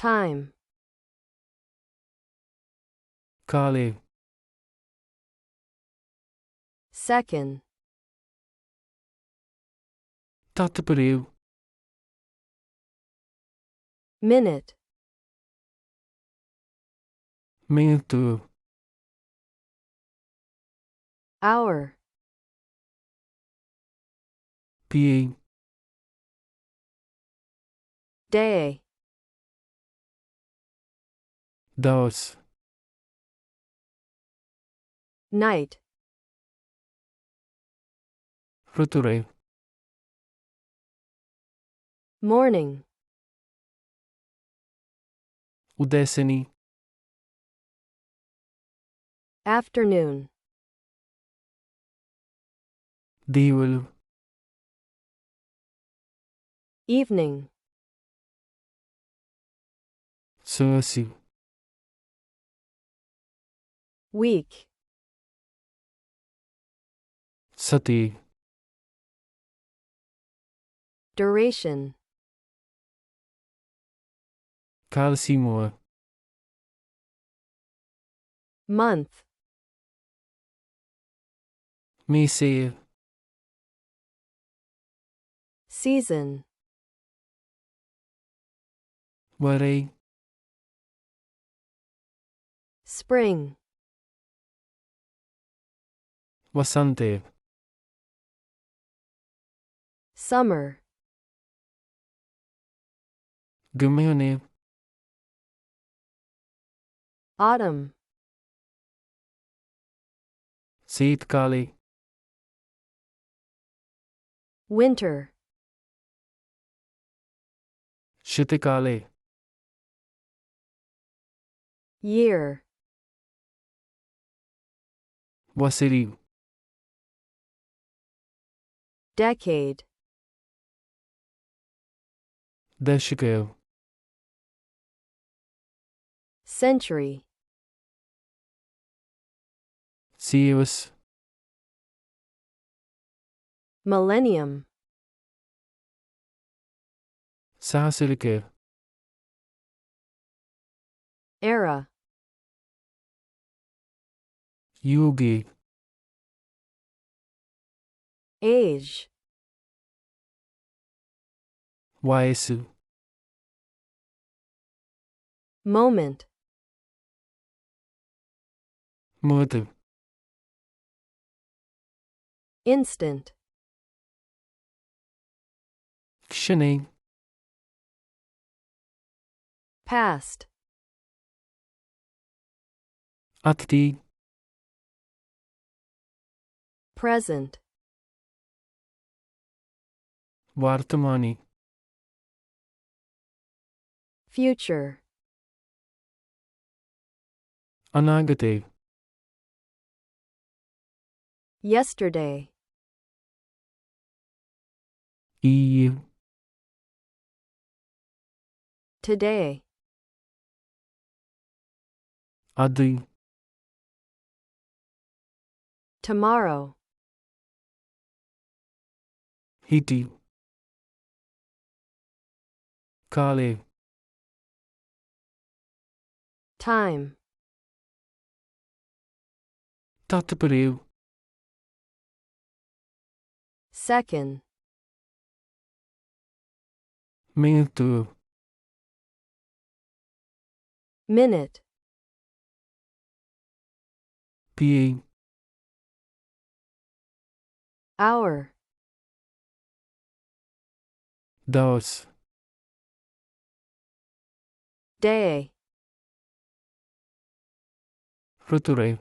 time, කාලය, second, තත්පරය, minute, මිනිත්තුව, hour, පියයි, day, දවස්, night, ಋತುරය, morning, උදෑසනි, afternoon, දීවලු, evening, සවසි, week, සතිය, duration, කාලසීමාව, month, මේසය, season, වරයි, spring, වසන්තය, summer, ගමයනය, autumn, සීත් කාලය, winter, ශිත කාලය, year, වසරි, decade, දශකය, century, සියවස්, millennium, සහසරිකය, era, යුගී, age, වයසු, moment, මොහොත, instant, ක්ෂණය, past, අතීතී, present, වර්තමානී, future, අනාගතය, yesterday, ඊයේ, today, අදයි, tomorrow, හිටි, කාලය, time, තත්පරය, second, මිනිත්තුව, minute, පියයි, hour, දවස්, day, ಋತುරය,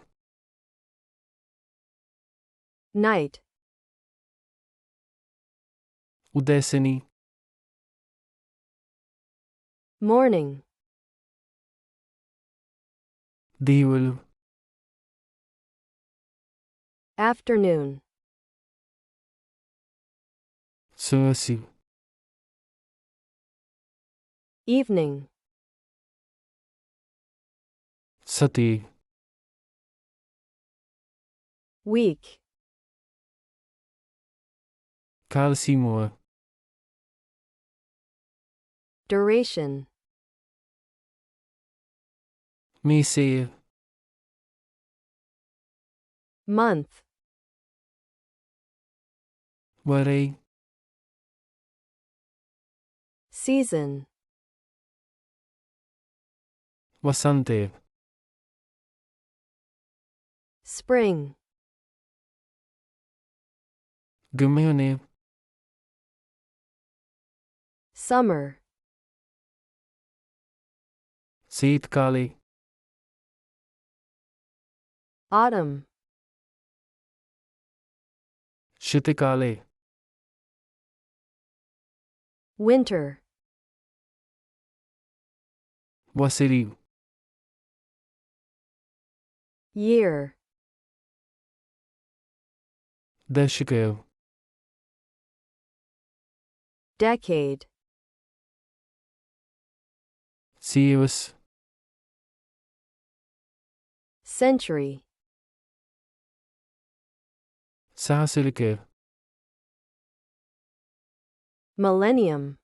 night, උදෑසනි, morning, දීවලු, afternoon, සවසි, evening, සතිය, week, කාලසීමාව, duration, මේසේය. month, වරෙයි. season, වසන්තය. spring, ගමයනේ. summer, සීත් කාලේ. autumn, ශිත කාලේ. winter, වසිරි. year, දශකය. decade, සියවස්. century, සහසලිකය. millennium,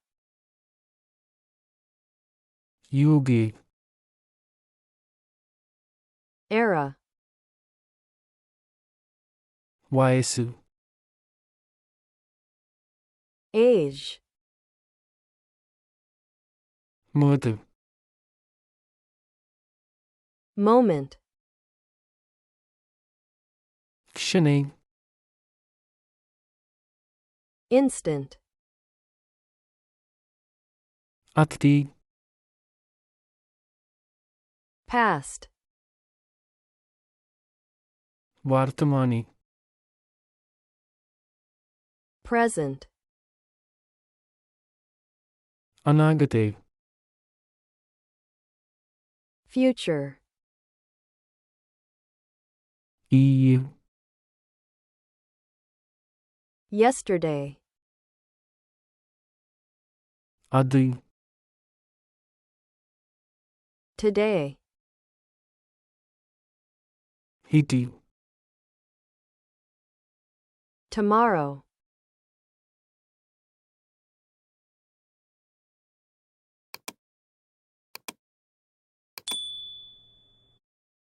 යුගී. era, වයසු. age, මුවත. moment, ක්ෂණේ. instant, අතී. past, වර්තමානී. present, අනාගතය. future, ඊයේ. yesterday, අදයි. today, හිටි. tomorrow,